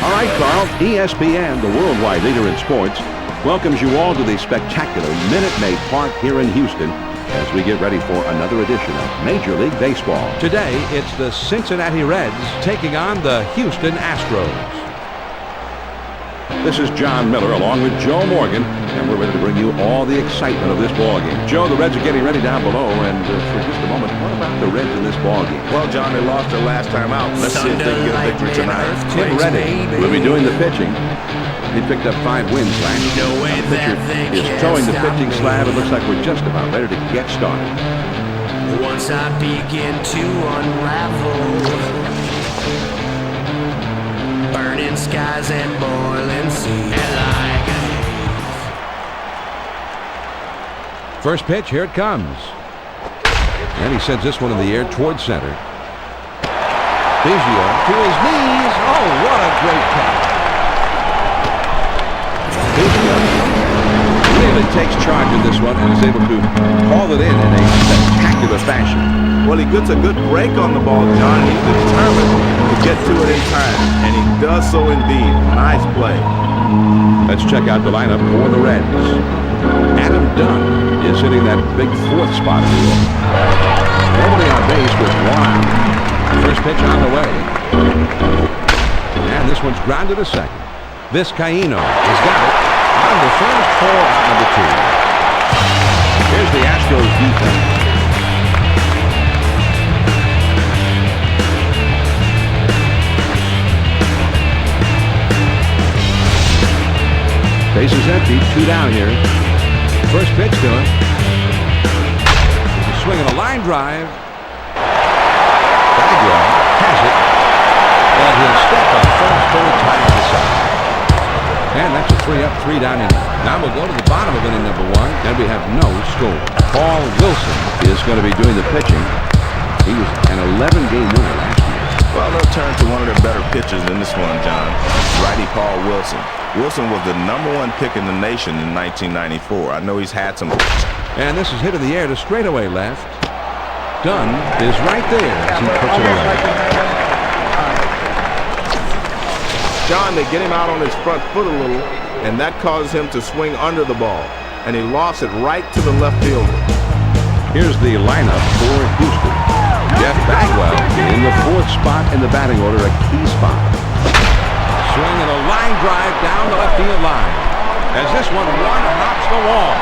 All right, Carl, ESPN, the worldwide leader in sports, welcomes you all to the spectacular Minute Maid Park here in Houston as we get ready for another edition of Major League Baseball. Today, it's the Cincinnati Reds taking on the Houston Astros. This is John Miller along with Joe Morgan, and we're ready to bring you all the excitement of this ballgame. Joe, the Reds are getting ready down below, and for just a moment, what about the Reds in this ballgame? Well, John, they lost their last time out. Let's see if they can get a victory tonight. Tim Reddick will be doing the pitching. He picked up 5 wins last year. The pitcher is throwing the pitching slab. It looks like we're just about ready to get started. Once I begin to unravel, burning skies and boiling seas. First pitch, here it comes. And he sends this one in the air towards center. Biggio to his knees. Oh, what a great catch. Biggio really takes charge of this one and is able to haul it in a spectacular fashion. Well, he gets a good break on the ball, John. He's determined to get to it in time, and he does so indeed. Nice play. Let's check out the lineup for the Reds. Adam Dunn is hitting that big 4th spot. Nobody on base with 1 out. First pitch on the way. And this one's grounded to second. Vizcaíno has got it on the first, 4 out number 2. Here's the Astros defense. Bases empty, 2 down here. First pitch to him. He's a swing and a line drive. Bagwell has it. And he'll step up first for the tie on the side. And that's a 3-up, 3-down inning. Now we'll go to the bottom of inning number 1, and we have no score. Paul Wilson is going to be doing the pitching. He was an 11-game winner last year. Well, they'll turn to one of their better pitchers in this one, John. Righty Paul Wilson. Wilson was the #1 pick in the nation in 1994. I know he's had some. And this is hit in the air to straightaway left. Dunn is right there as he puts it away. John, they get him out on his front foot a little, and that caused him to swing under the ball. And he lost it right to the left fielder. Here's the lineup for Houston. Jeff Bagwell in the 4th spot in the batting order, a key spot. Swing and a line drive down the left field line. As this one hops the wall.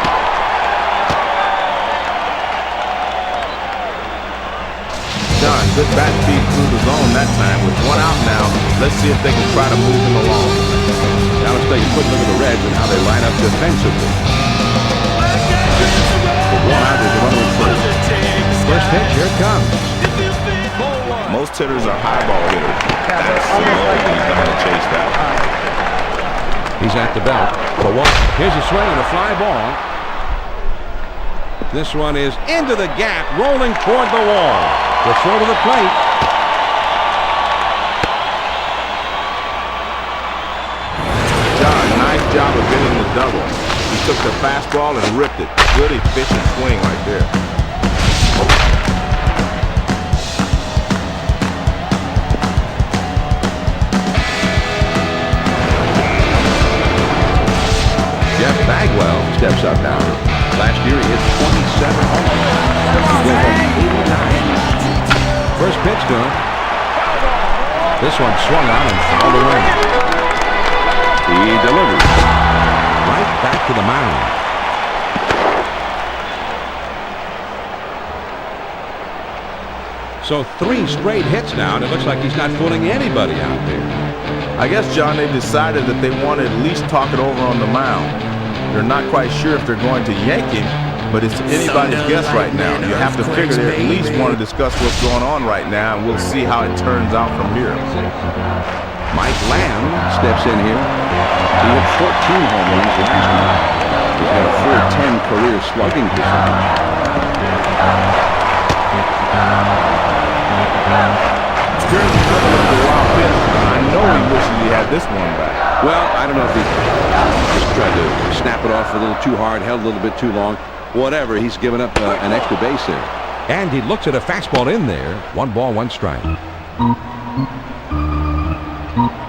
John, good bat feed through the zone that time. With 1 out now, let's see if they can try to move him along. Now let's take a quick look at the Reds and how they line up defensively. With 1 out, there's a runner in first. First pitch, here it comes. Most hitters are high ball hitters. That's the only he's going to chase that. He's at the belt. For 1. Here's a swing and a fly ball. This one is into the gap, rolling toward the wall. The throw to the plate. John, nice job of getting the double. He took the fastball and ripped it. Good efficient swing right there. Jeff Bagwell steps up now. Last year he hit 27 home runs. 89. First pitch to him. This one swung on and fouled away. He delivers. Right back to the mound. So 3 straight hits now, and it looks like he's not fooling anybody out there. I guess, John, they decided that they want to at least talk it over on the mound. They're not quite sure if they're going to yank him, but it's anybody's guess right now. You have to figure they at least want to discuss what's going on right now, and we'll see how it turns out from here. Mike Lamb steps in here. He hit 14 home runs in Houston. He's got a full 10 career slugging percentage. I know he wishes he had this one back. Well, I don't know if he just tried to snap it off a little too hard, held a little bit too long. Whatever, he's given up an extra base there. And he looks at a fastball in there. 1 ball, 1 strike.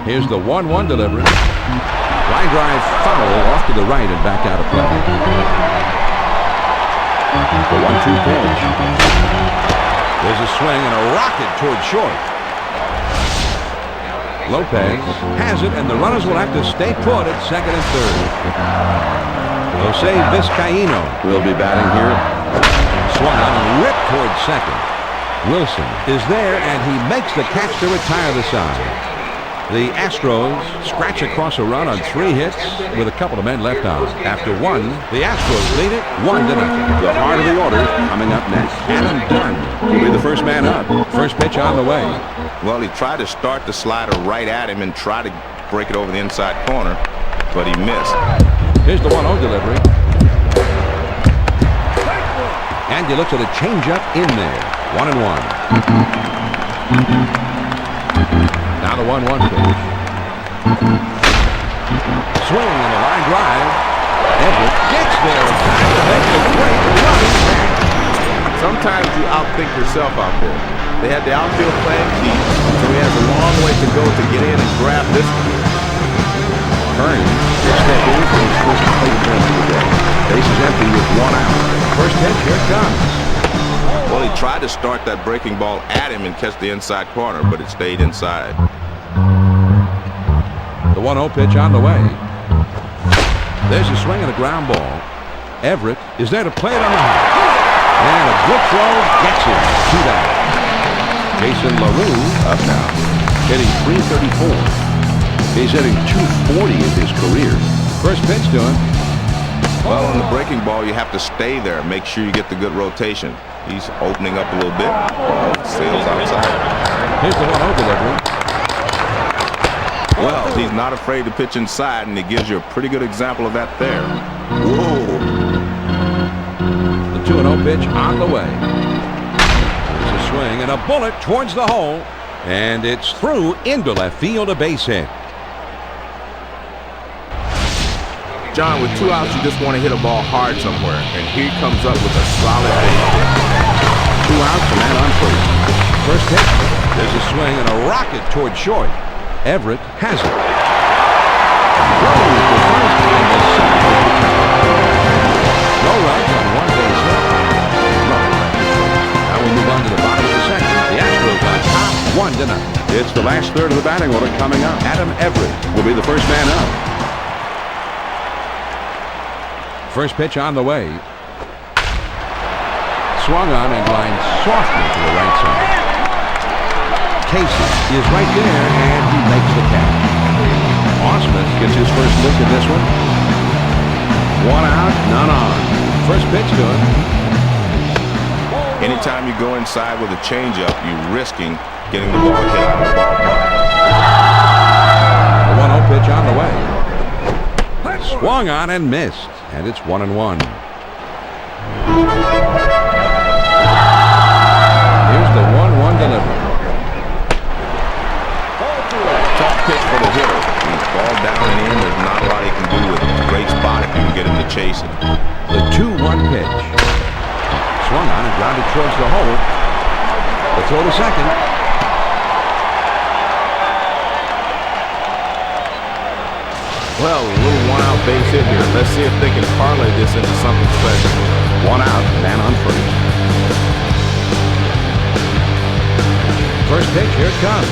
Here's the 1-1 delivery. Line drive foul off to the right and back out of play. The 1-2 pitch. There's a swing and a rocket towards short. Lopez has it, and the runners will have to stay put at second and third. Jose Vizcaíno will be batting here. Swung on and ripped towards second. Wilson is there, and he makes the catch to retire the side. The Astros scratch across a run on 3 hits with a couple of men left on. After one, the Astros lead it 1-0. The heart of the order coming up next. Adam Dunn will be the first man up. First pitch on the way. Well, he tried to start the slider right at him and try to break it over the inside corner, but he missed. Here's the 1-0 delivery. And he looks at a changeup in there. 1-1. Now the 1-1 pitch. Swing and a line drive. Everett gets there in time to make a great running catch. Sometimes you outthink yourself out there. They had the outfield plan deep, so he has a long way to go to get in and grab this one. Hearn will step in for his first plate appearance of the day. Base is empty with 1 out. First pitch, here it comes. Well, he tried to start that breaking ball at him and catch the inside corner, but it stayed inside. The 1-0 pitch on the way. There's a swing and a ground ball. Everett is there to play it on the high. And a good throw gets him. 2 down. Jason LaRue up now, hitting .334. He's hitting .240 in his career. First pitch to him. Well, on the breaking ball, you have to stay there. Make sure you get the good rotation. He's opening up a little bit. Sails outside. Here's the 1-0 delivery. Well, he's not afraid to pitch inside, and he gives you a pretty good example of that there. Whoa. The 2-0 pitch on the way. There's a swing and a bullet towards the hole. And it's through into left field, a base hit. John, with 2 outs, you just want to hit a ball hard somewhere, and he comes up with a solid base hit. 2 outs, a man on first. First pitch, there's a swing and a rocket towards short. Everett has it. No runs on 1 base hit. Now we move on to the bottom of the second. The Astros on top, 1-0. It's the last third of the batting order coming up. Adam Everett will be the first man up. First pitch on the way. Swung on and lined softly to the right side. Casey is right there, and he makes the catch. Osman gets his first look at this one. 1 out, none on. First pitch to him. Anytime you go inside with a changeup, you're risking getting the ball hit out of the ballpark. The 1-0 pitch on the way. Swung on and missed. And it's 1-1. Here's the 1-1 delivery. Tough pitch for the hitter. He's ball down and in. There's not a lot he can do with it. Great spot if you can get him to chase it. The 2-1 pitch. Swung on and grounded towards the hole. The throw to second. Well, a little 1-out base hit here. Let's see if they can parlay this into something special. 1 out, man on first. First pitch, here it comes.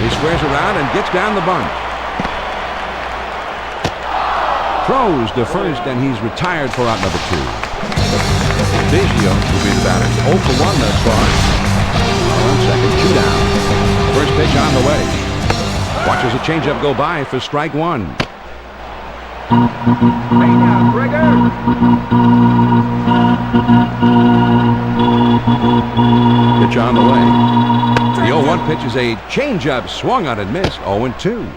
He squares around and gets down the bunt. Throws to first, and he's retired for out number 2. Biggio will be the batter. 0 for 1 thus far. 1 second, 2 down. First pitch on the way. Watches a changeup go by for strike 1. Lay down, Gregor. Pitch on the way. The 0-1 pitch is a changeup, swung on and missed. 0-2.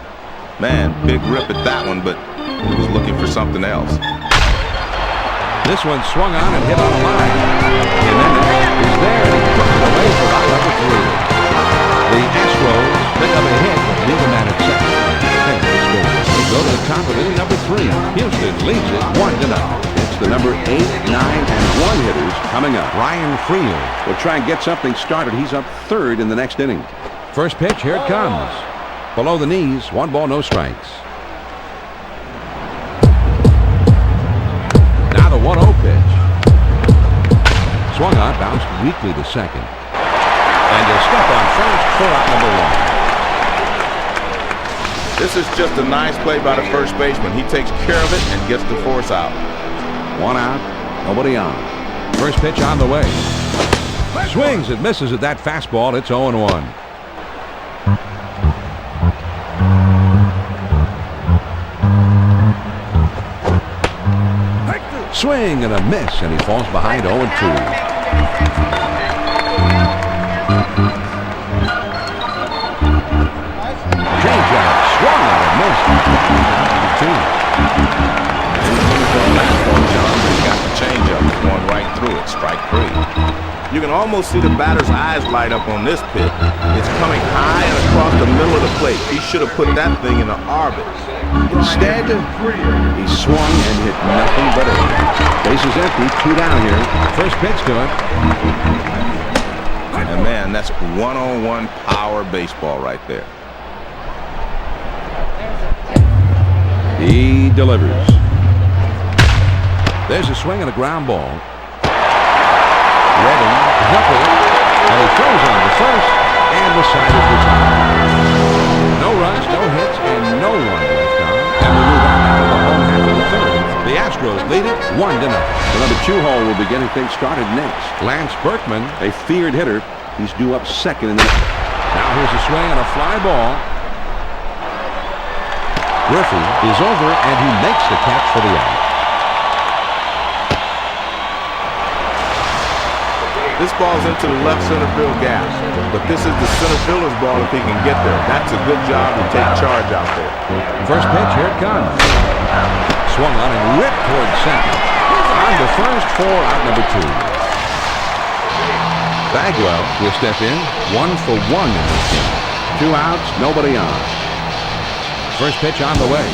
Man, big rip at that one, but he was looking for something else. This one swung on and hit on the line. And then is there, and he took it away for out number 3. The Astros pick up a hit, leave a man at second. They go to the top of inning number 3. Houston leads it 1-0. It's the number 8, 9, and 1 hitters coming up. Ryan Friel will try and get something started. He's up 3rd in the next inning. First pitch, here it comes. Below the knees, 1 ball, no strikes. Now the 1-0 pitch. Swung on, bounced weakly to second. And he'll step on first for out number 1. This is just a nice play by the first baseman. He takes care of it and gets the force out. 1 out, nobody on. First pitch on the way. Swings and misses at that fastball. It's 0-1. Swing and a miss, and he falls behind 0-2. Changeup, swung and a miss. 2. He's got the changeup. It's going right through it. Strike 3. You can almost see the batter's eyes light up on this pitch. It's coming high and across the middle of the plate. He should have put that thing in an orbit. Instead, he swung and hit nothing but a hit. Base is empty, 2 down here. First pitch to it. And man, that's 1-on-1 power baseball right there. He delivers. There's a swing and a ground ball. Redding, Humphrey, and he throws on to first, and the side is retired. No runs, no hits, and no one left on. And we move on now to the home half of the third. The Astros lead it 1-0. The number 2 hole will be getting things started next. Lance Berkman, a feared hitter. He's due up second in the... Now here's a swing and a fly ball. Griffey is over, and he makes the catch for the out. This ball's into the left center field gap, but this is the center fielder's ball if he can get there. That's a good job to take charge out there. First pitch, here it comes. Swung on and ripped towards center. On to first for out number 2. Bagwell will step in, 1 for 1 in this game. 2 outs, nobody on. First pitch on the way.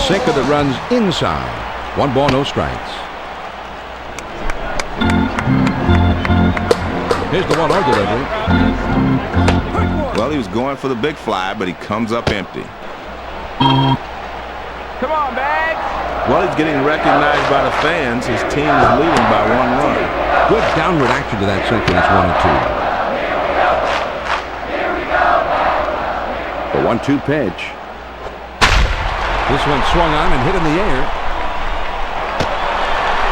Sinker that runs inside. 1 ball, no strikes. Here's the 1-0 delivery. Well, he was going for the big fly, but he comes up empty. Come on, Bags! Well, he's getting recognized by the fans. His team is leading by 1 run. Good downward action to that sinker. It's 1-2. The 1-2 pitch. This one swung on and hit in the air.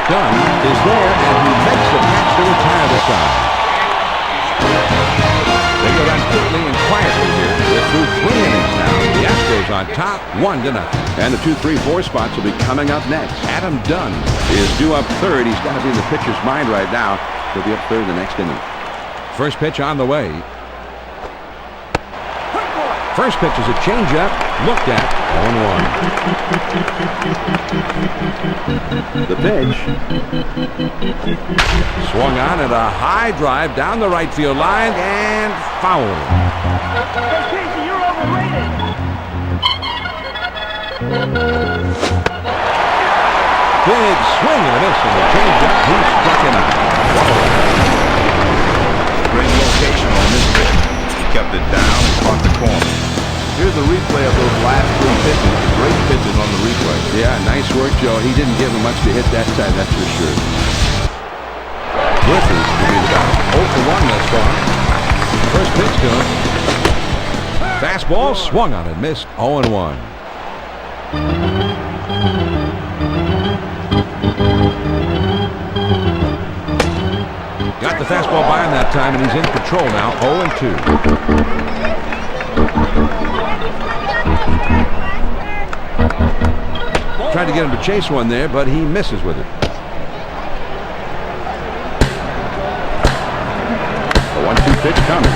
Dunn is there, and he makes the catch to retire the side. They go down quickly and quietly here. They're through 3 innings now. The Astros on top, 1-0. And the 2, 3, 4 spots will be coming up next. Adam Dunn is due up third. He's got to be in the pitcher's mind right now. He'll be up third in the next inning. First pitch on the way. First pitch is a changeup. Looked at. 1-1. The pitch. Swung on at a high drive down the right field line and foul. Casey, you're overrated! Big swing and a miss on the changeup. He struck him out. Great location on this pitch. He kept it down and caught the corner. Here's a replay of those last 3 pitches. Great pitches on the replay. Yeah, nice work, Joe. He didn't give him much to hit that side, that's for sure. Griffey will be the batter. 0 for 1 thus far. First pitch to him. Fastball swung on and missed. 0-1. Got the fastball by him that time, and he's in control now. 0-2. Tried to get him to chase one there, but he misses with it. The 1-2 pitch coming.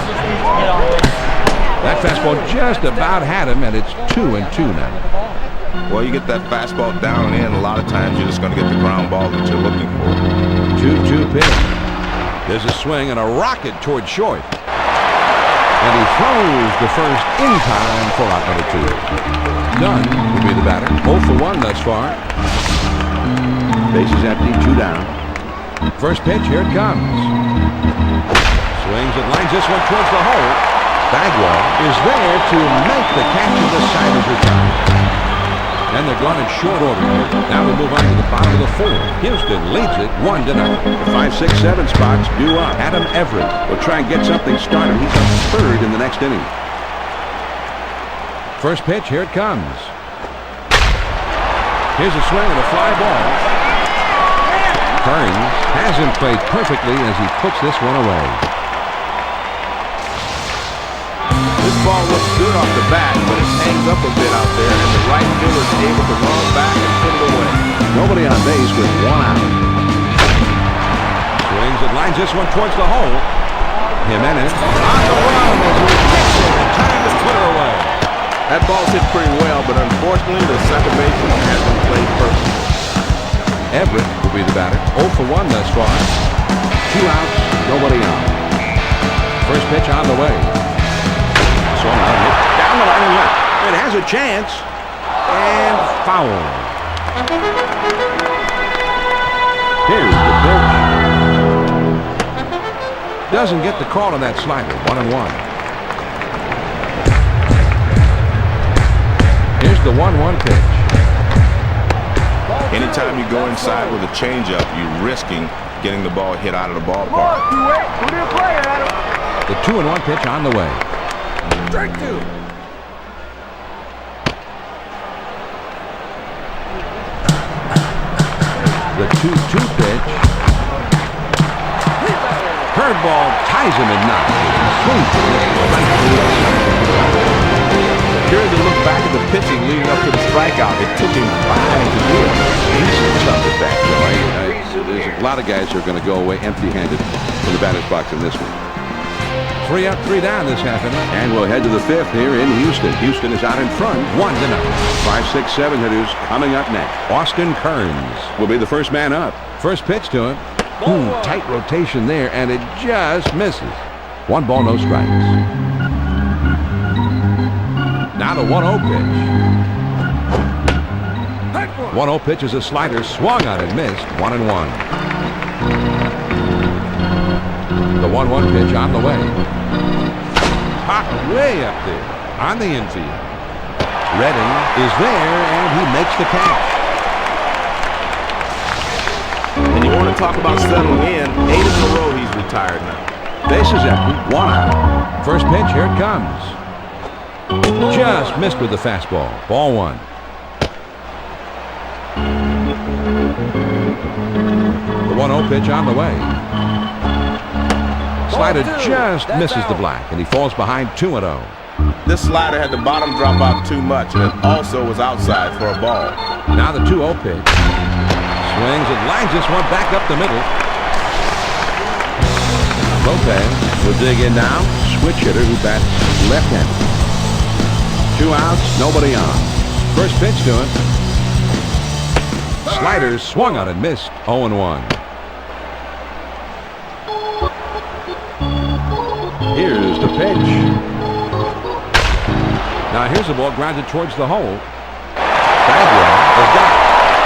That fastball just about had him, and it's 2-2 now. Well, you get that fastball down and in, a lot of times you're just going to get the ground ball that you're looking for. 2-2 pitch. There's a swing and a rocket toward short. And he throws the first in time for out number 2. Dunn will be the batter. 0 for 1 thus far. Base is empty, 2 down. First pitch, here it comes. Swings and lines this one towards the hole. Bagwell is there to make the catch at the side of the time. And they're gone in short order. Now we'll move on to the bottom of the fourth. Houston leads it 1-0. The 5, 6, 7 spots due up. Adam Everett will try and get something started. He's up third in the next inning. First pitch, here it comes. Here's a swing and a fly ball. Kearns hasn't played perfectly as he puts this one away. This ball looks good off the bat, but it hangs up a bit out there, and the right fielder is able to roll back and put it away. Nobody on base with 1 out. Swings and lines this one towards the hole. Jimenez on the run as he kicks it. Time to put it away. That ball's hit pretty well, but unfortunately the second baseman hasn't played perfectly. Everett will be the batter. 0 for 1 thus far. 2 outs, nobody on. First pitch on the way. Swung out, hit down the line and left. It has a chance. And foul. Here's the pitch. Doesn't get the call on that slider. 1-1. Here's the 1-1 pitch. Anytime you go inside with a changeup, you're risking getting the ball hit out of the ballpark. The 2-1 pitch on the way. Strike 2. The 2-2 pitch. Curveball ties him at 9. Swings to this right field. Curious to look back at the pitching leading up to the strikeout. It took him 5 to do it. He's tough at that, Joe. There's a lot of guys who are going to go away empty-handed from the batter's box in this one. 3 up, 3 down this half inning. And we'll head to the 5th here in Houston. Houston is out in front, 1-0. 5, 6, 7 hitters coming up next. Austin Kearns will be the first man up. First pitch to him. Tight rotation there, and it just misses. 1 ball, no strikes. Now the 1-0 pitch. 1-0 pitch is a slider, swung on and missed. 1-1. The 1-1 pitch on the way. Popped way up there on the infield. Redding is there, and he makes the catch. And you want to talk about settling in. 8 in a row he's retired now. Base is empty, 1 out. First pitch, here it comes. Just missed with the fastball. Ball 1. The 1-0 pitch on the way. Slider just misses the black, and he falls behind 2-0. This slider had the bottom drop out too much, and it also was outside for a ball. Now the 2-0 pitch. Swings and lines this one back up the middle. Lopez will dig in now. Switch hitter who bats left-handed. 2 outs, nobody on. First pitch to him. Slider swung on and missed. 0-1. Here's the pitch. Now here's the ball grounded towards the hole. Bagwell has got it.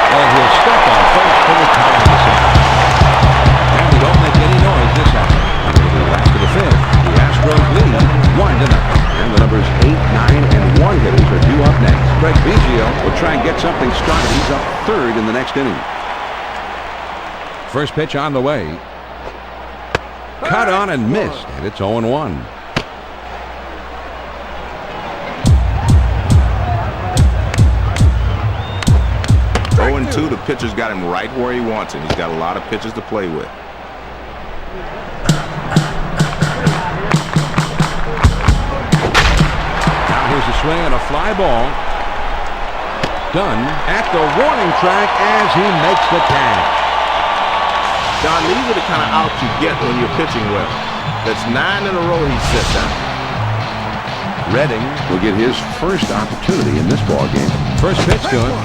And he'll step on first for the tie on the side. And we don't make any noise this half. After the 5th, the Astros lead 1-0. And the numbers 8, 9, and 1 hitters are due up next. Greg Biggio will try and get something started. He's up third in the next inning. First pitch on the way. Cut on and missed, and it's 0-1. The pitcher's got him right where he wants him. He's got a lot of pitches to play with. Now here's a swing and a fly ball. Dunn at the warning track as he makes the catch. Don, these are the kind of outs you get when you're pitching well. That's 9 in a row he's set down. Redding will get his first opportunity in this ball game. First pitch to him.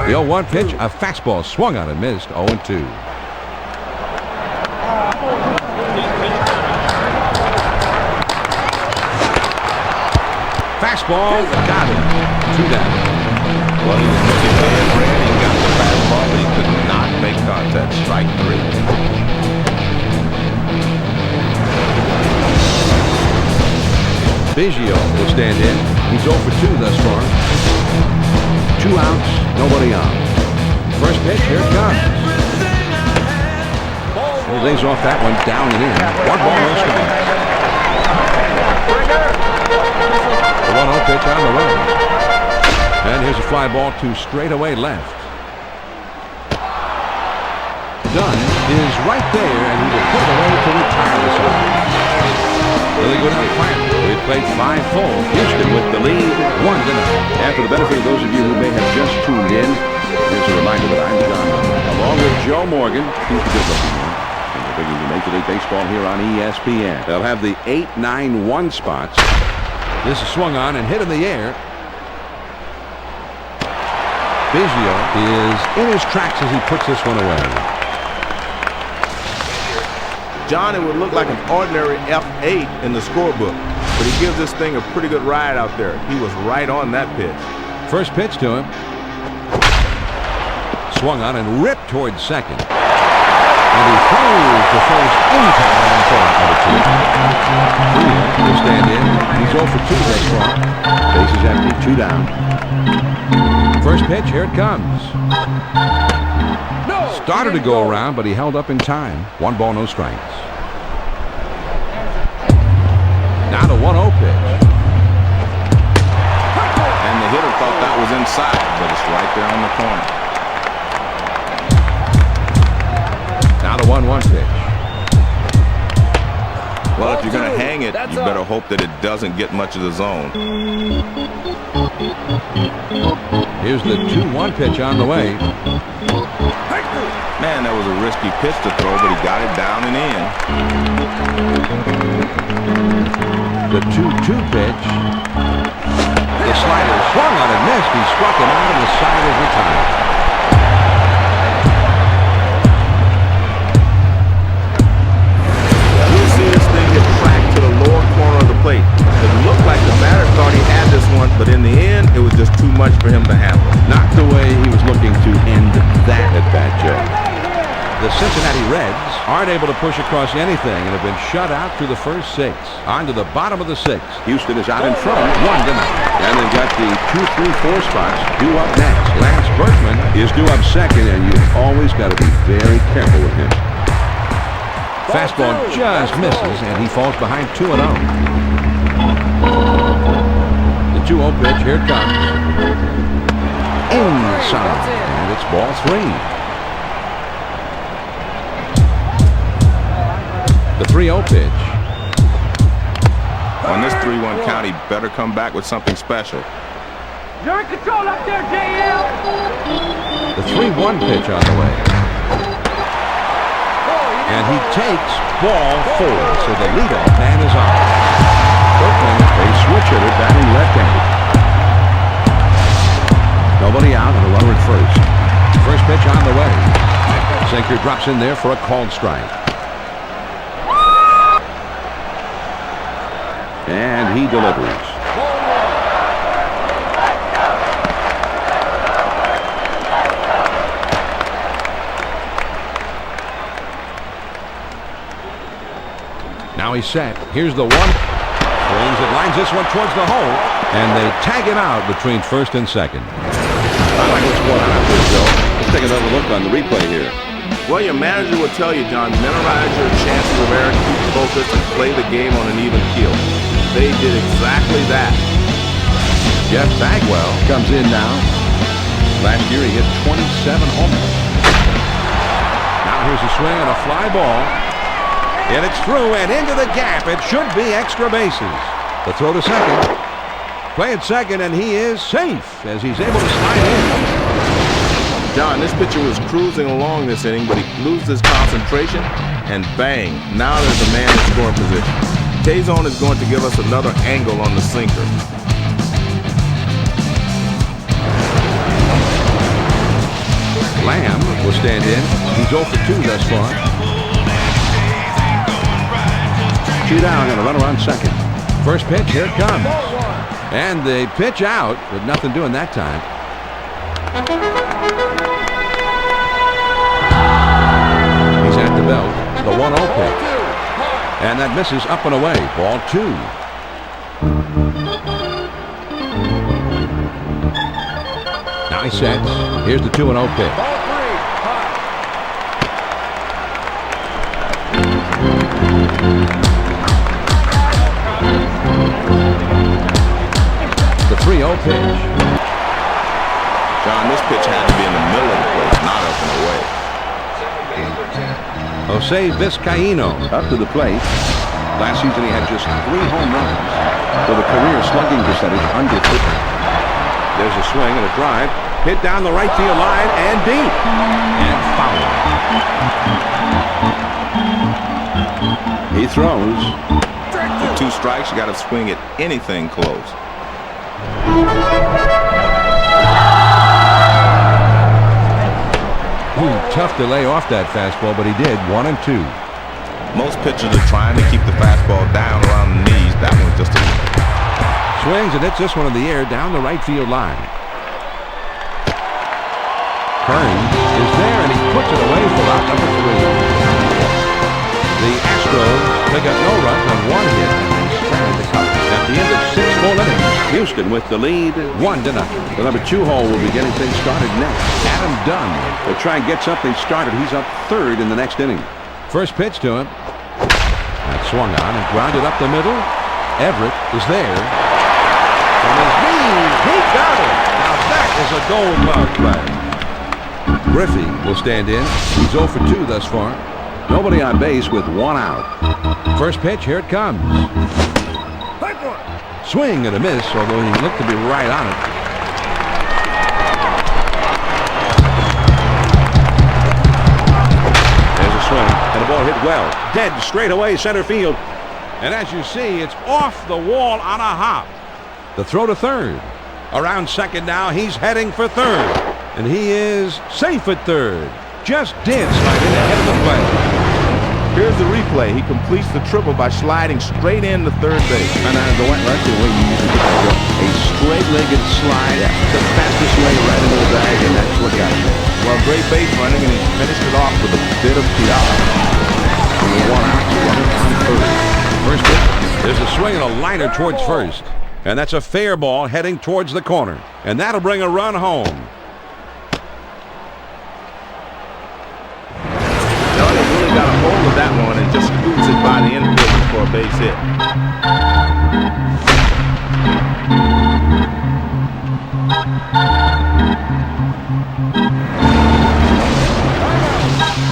The 0-1 pitch, a fastball swung on and missed. 0-2. Fastball, got him. 2 down. Well, he was looking bad, Brad. He got contact, strike 3. Biggio will stand in. He's 0 for 2 thus far. 2 outs, nobody on. First pitch, here it comes. He lays off that one, down and in. 1 ball, no strikes. The 1-0 pitch on the way. And here's a fly ball to straightaway left. Dunn is right there, and he will put it away to retire this one. Really good on fire. We've played 5 full. Houston with the lead, 1-0. And for the benefit of those of you who may have just tuned in, here's a reminder that I'm John, along with Joe Morgan. He's the good-looking one. And we're bringing you Major League Baseball here on ESPN. They'll have the 8-9-1 spots. This is swung on and hit in the air. Biggio is in his tracks as he puts this one away. John, it would look like an ordinary F8 in the scorebook, but he gives this thing a pretty good ride out there. He was right on that pitch. First pitch to him. Swung on and ripped towards second. And he throws to first in time for number 2. Will stand in. He's 0 for 2 thus far. Bases empty, 2 down. First pitch, here it comes. Started to go around, but he held up in time. 1 ball, no strikes. Now the 1-0 pitch. And the hitter thought that was inside, but it's right there on the corner. Now the 1-1 pitch. Well, if you're going to hang it, you better hope that it doesn't get much of the zone. Here's the 2-1 pitch on the way. Man, that was a risky pitch to throw, but he got it down and in. The 2-2 pitch. The slider swung on and missed. He struck him out, and the side is retired. You'll see this thing get cracked to the lower corner of the plate. It looked like the batter thought he had this one, but in the end, it was just too much for him to handle. Not the way he was looking to end that at bat, Joe. The Cincinnati Reds aren't able to push across anything and have been shut out through the first 6. On to the bottom of the 6th. Houston is out in front, 1-0. And they've got the 2, 3, 4 spots due up next. Lance Berkman is due up second, and you've always got to be very careful with him. Fastball just misses, and he falls behind 2-0. The 2-0 pitch, here it comes. Inside, and it's ball 3. The 3-0 pitch. On this 3-1 count, he better come back with something special. You're in control up there, JL. The 3-1 pitch on the way. And he takes ball 4, so the leadoff man is on. Berkman, a switch hitter, batting left-handed. Nobody out and a runner at first. First pitch on the way. Sinker drops in there for a called strike. And he delivers. Now he's set. Here's the 1. Swings it, lines this one towards the hole. And they tag it out between first and second. I like what's going on out there, Joe. Let's take another look on the replay here. Well, your manager will tell you, John, minimize your chances of error, keep focused, and play the game on an even keel. They did exactly that. Jeff Bagwell comes in now. Last year he hit 27 homers. Now here's a swing and a fly ball. And it's through and into the gap. It should be extra bases. The throw to second. Play at second, and he is safe as he's able to slide in. John, this pitcher was cruising along this inning, but he loses his concentration, and bang, now there's a man in scoring position. Tazon is going to give us another angle on the sinker. Lamb will stand in. He's 0 for 2 thus far. 2 down and a runner on second. First pitch, here it comes. And the pitch out, with nothing doing that time. And that misses up and away. Ball 2. Now he sets. Here's the 2-0 pitch. The 3-0 pitch. John, this pitch had to be in the middle of the plate, not up and away. Jose Vizcaíno up to the plate. Last season he had just 3 home runs with a career slugging percentage under 50. There's a swing and a drive. Hit down the right field line and deep. And foul. He throws. With 2 strikes, you got to swing at anything close. Tough to lay off that fastball, but he did. 1 and 2. Most pitchers are trying to keep the fastball down around the knees. That one's just a... Swings and hits this one in the air down the right field line. Kearns is there, and he puts it away for out number 3. The Astros pick up no runs on 1 hit and they strand the Cubs. At the end of 6 full innings, Houston with the lead 1-0. The number 2 hole will be getting things started next. Adam Dunn will try and get something started. He's up 3rd in the next inning. First pitch to him. That swung on and grounded up the middle. Everett is there. From his knees, he got it. Now that is a gold glove play. Griffey will stand in. He's 0 for 2 thus far. Nobody on base with 1 out. First pitch, here it comes. Swing and a miss, although he looked to be right on it. There's a swing, and the ball hit well. Dead straight away center field. And as you see, it's off the wall on a hop. The throw to 3rd. Around 2nd now, he's heading for 3rd. And he is safe at 3rd. Just did slide in ahead of the play. Here's the replay. He completes the triple by sliding straight into 3rd base. And the that's the way you usually do it. A straight-legged slide, the fastest way right into the bag, and that's what got you. Well, great base running, and he finished it off with a bit of PR. 1 out, runner on 3rd. First pitch, there's a swing and a liner towards 1st. And that's a fair ball heading towards the corner. And that'll bring a run home. Got a hold of that one and just scoots it by the infield for a base hit.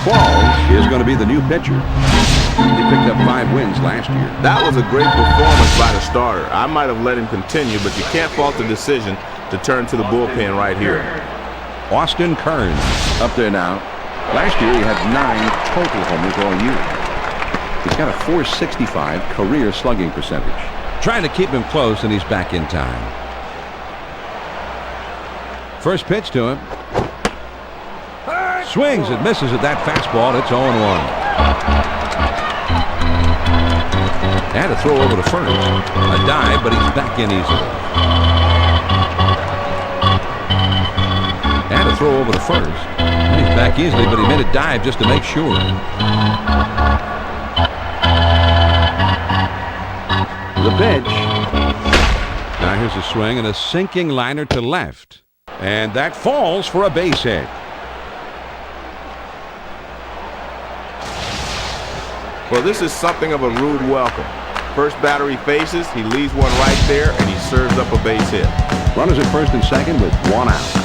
Qualls is going to be the new pitcher. He picked up 5 wins last year. That was a great performance by the starter. I might have let him continue, but you can't fault the decision to turn to the bullpen right here. Austin Kearns up there now. Last year, he had 9 total homers all year. He's got a .465 career slugging percentage. Trying to keep him close, and he's back in time. First pitch to him. Swings and misses at that fastball. It's 0-1. Had to throw over to 1st. A dive, but he's back in easily. Had to throw over to 1st. He's back easily, but he made a dive just to make sure. The pitch. Now here's a swing and a sinking liner to left. And that falls for a base hit. Well, this is something of a rude welcome. First batter he faces, he leaves one right there, and he serves up a base hit. Runners at 1st and 2nd with 1 out.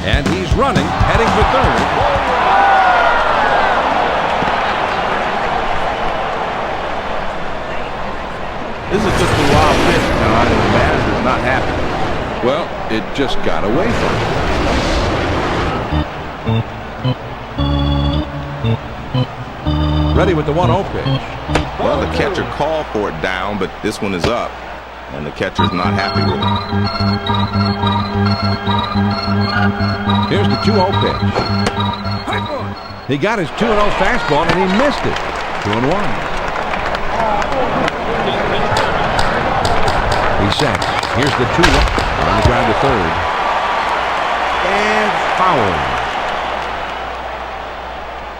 And he's running, heading for 3rd. This is just a wild pitch, John, and the manager's not happy. Well, it just got away from him. Ready with the 1-0 pitch. Well, the catcher called for it down, but this one is up, and the catcher's not happy with it. Here's the 2-0 pitch. He got his 2-0 fastball, and he missed it. 2-1. He sets. Here's the 2-1. On the ground to 3rd. And foul.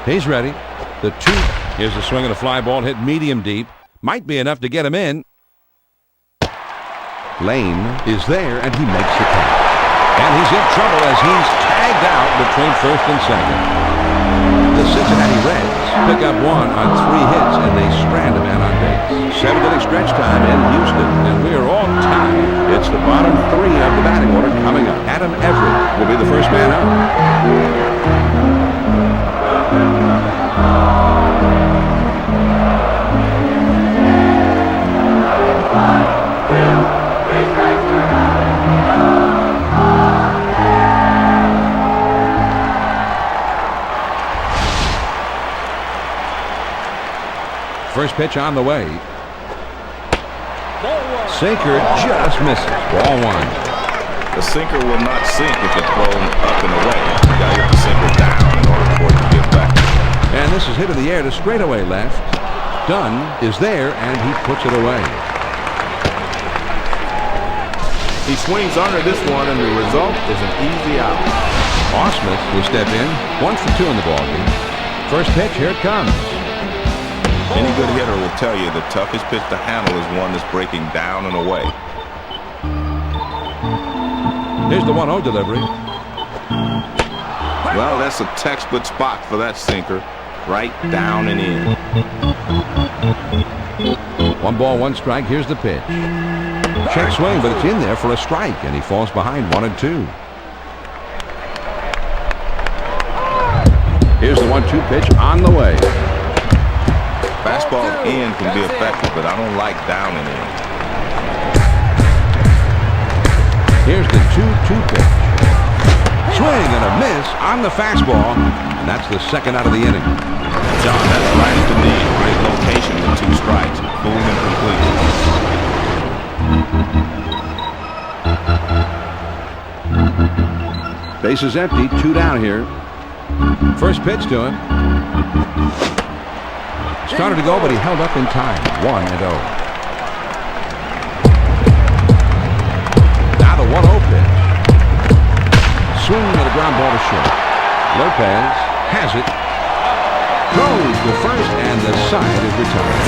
He's ready. The 2 Here's the swing of the fly ball, hit medium deep. Might be enough to get him in. Lane is there, and he makes the catch. And he's in trouble as he's tagged out between first and second. The Cincinnati Reds pick up one on 3 hits, and they strand a man on base. 7th inning stretch time in Houston, and we are all tied. It's the bottom 3 of the batting order coming up. Adam Everett will be the first man up. First pitch on the way. Sinker just misses. Ball 1. The sinker will not sink if it's thrown up and away. You got to get the sinker down in order for it to get back. And this is hit in the air to straightaway left. Dunn is there, and he puts it away. He swings under this one, and the result is an easy out. Osmith will step in. 1 for 2 in the ballgame. First pitch, here it comes. Any good hitter will tell you the toughest pitch to handle is one that's breaking down and away. Here's the 1-0 delivery. Well, that's a textbook spot for that sinker. Right down and in. 1 ball, 1 strike. Here's the pitch. Check swing, but it's in there for a strike, and he falls behind 1-2. Here's the 1-2 pitch on the way. Fastball in can be effective, but I don't like down and in. Here's the 2-2 pitch. Swing and a miss on the fastball, and that's the 2nd out of the inning. John, that's right at the knee. Great location with 2 strikes. Boom and complete. Bases empty, 2 down here. First pitch to him. Started to go, but he held up in time. 1-0. Now the 1-0 pitch. Swing and a ground ball to short. Lopez has it. Throws to first, and the side is retired.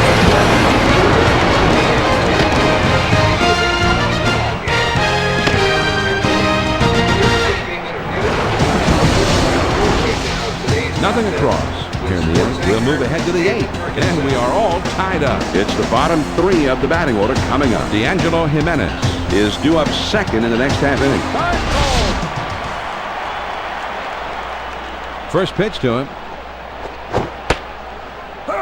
Nothing across. Here in the inning, we'll move ahead to the 8th, and we are all tied up. It's the bottom 3 of the batting order coming up. D'Angelo Jimenez is due up 2nd in the next half inning. First pitch to him.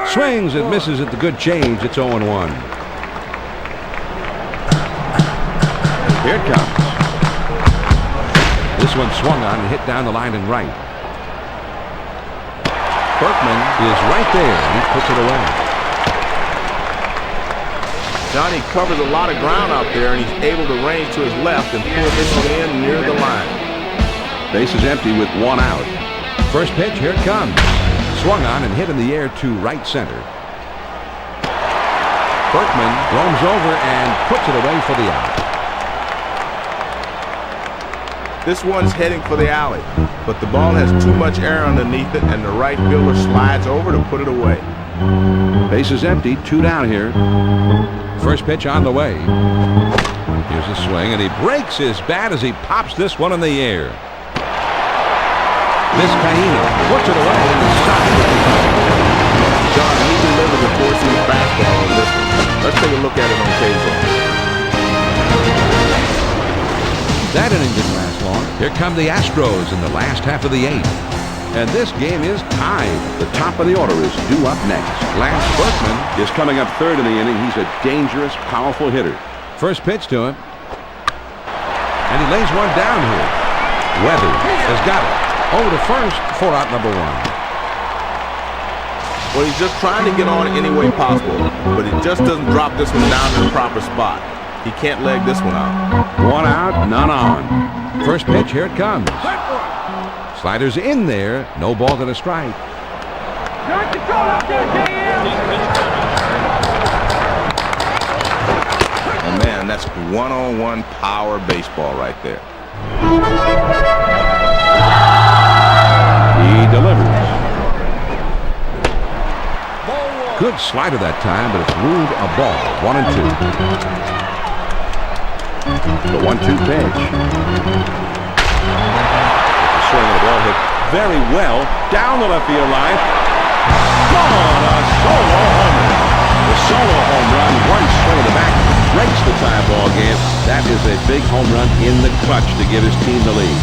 Swings and misses at the good change. It's 0-1. Here it comes. This one swung on and hit down the line and right. Berkman is right there, and he puts it away. Johnny covers a lot of ground out there, and he's able to range to his left and pull this one in near the line. Base is empty with 1 out. First pitch, here it comes. Swung on and hit in the air to right center. Berkman roams over and puts it away for the out. This one's heading for the alley, but the ball has too much air underneath it, and the right fielder slides over to put it away. Base is empty, 2 down here. First pitch on the way. Here's a swing, and he breaks his bat as he pops this one in the air. Vizcaíno puts it away in the side. John, he delivers a 4-seam fastball on this one. Let's take a look at it on K-Zone. That inning didn't last long. Here come the Astros in the last half of the 8th. And this game is tied. The top of the order is due up next. Lance Berkman is coming up 3rd in the inning. He's a dangerous, powerful hitter. First pitch to him. And he lays one down here. Weathers has got it. Over to first for out number 1. Well, he's just trying to get on any way possible, but he just doesn't drop this one down in the proper spot. He can't leg this one out. 1 out, none on. First pitch, here it comes. Slider's in there. No ball to the strike. You're in control up there, JM. Oh, man, that's one-on-one power baseball right there. He delivers. Good slider that time, but it's ruled a ball. 1-2. The 1-2 pitch. Swing of the ball hit very well down the left field line. Gone, a solo home run. The solo home run, one swing of the bat, breaks the tie ball game. That is a big home run in the clutch to give his team the lead.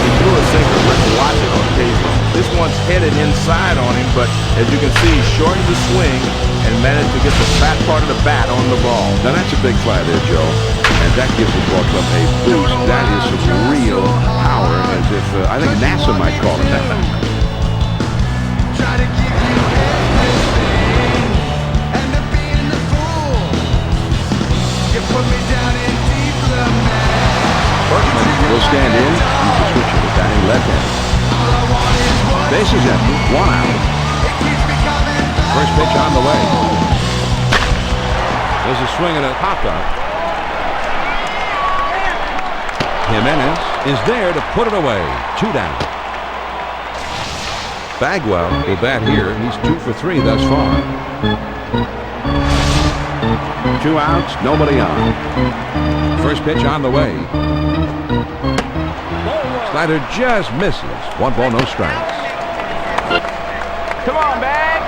He threw a sinker. Let's watch it on occasion. This one's headed inside on him, but as you can see, he shortened the swing and managed to get the fat part of the bat on the ball. Now that's a big fly there, Joe. And that gives the ball club a boost. That is some real power, as if, I think NASA might call it that. Berkman will stand in. He's the switcher with batting left-handed. Bases empty. 1 out. First pitch on the way. There's a swing and a pop up. Jimenez is there to put it away. 2 down. Bagwell will bat here. He's 2 for 3 thus far. 2 outs, nobody on. First pitch on the way. Slider just misses. 1 ball, no strikes. Come on, Bag.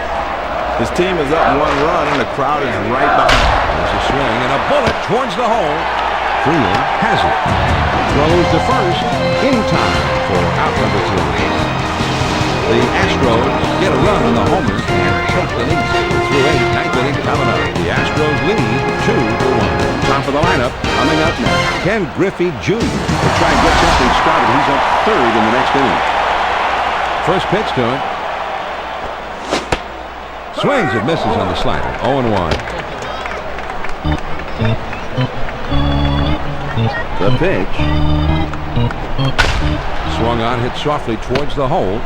His team is up 1 run, and the crowd is right behind. There's a swing and a bullet towards the hole. Freeland has it. Throws to first in time for out number 2. The Astros get a run on the homer and take the lead. Through 8, 9th inning coming up. The Astros lead 2-1. Top of the lineup coming up next. Ken Griffey Jr. will try and get something started. He's up 3rd in the next inning. First pitch to him. Swings and misses on the slider. 0-1. The pitch. Swung on, hit softly towards the hole.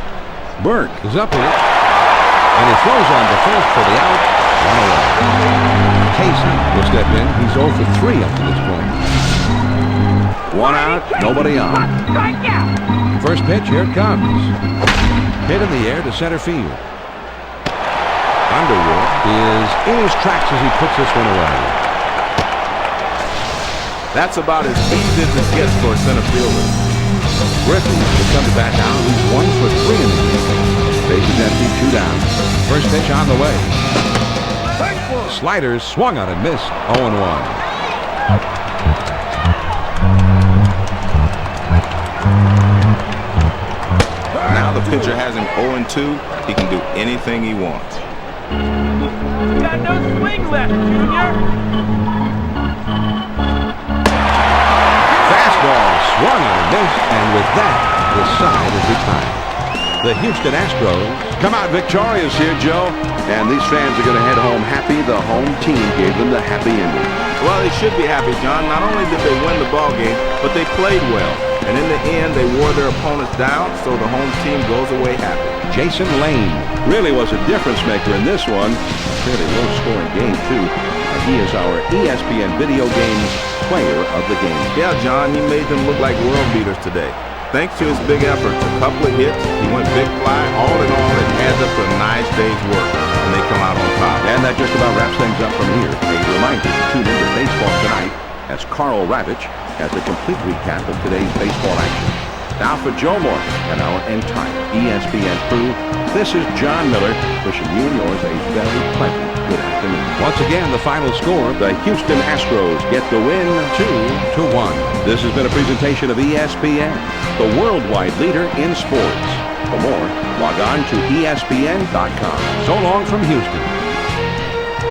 Burke is up here, and he throws on to first for the out. 1 away. Casey will step in. He's 0 for 3 up to this point. 1 out, nobody on. First pitch, here it comes. Hit in the air to center field. Underwood is in his tracks as he puts this one away. That's about as easy as it gets for a center fielder. Griffey will come to bat now. He's 1 for 3 in the game. Bases empty, 2 down. First pitch on the way. Sliders swung on and missed. 0-1. Now the pitcher has him 0-2. He can do anything he wants. You got no swing left, Junior. Fastball swung on and missed, and with that, the side is retired. The Houston Astros come out victorious here, Joe, and these fans are going to head home happy. The home team gave them the happy ending. Well, they should be happy, John. Not only did they win the ball game, but they played well. And in the end, they wore their opponents down, so the home team goes away happy. Jason Lane really was a difference maker in this one. A fairly low-scoring game, too. He is our ESPN Video Games Player of the Game. Yeah, John, he made them look like world beaters today. Thanks to his big efforts, a couple of hits, he went big fly. All in all, it adds up to a nice day's work, and they come out on top. And that just about wraps things up from here. A reminder to tune into baseball tonight as Carl Ravitch has a complete recap of today's baseball action. Now for Joe Morgan and our entire ESPN crew, this is John Miller wishing you and yours a very pleasant good afternoon. Once again, the final score, the Houston Astros get the win 2-1. This has been a presentation of ESPN, the worldwide leader in sports. For more, log on to ESPN.com. So long from Houston.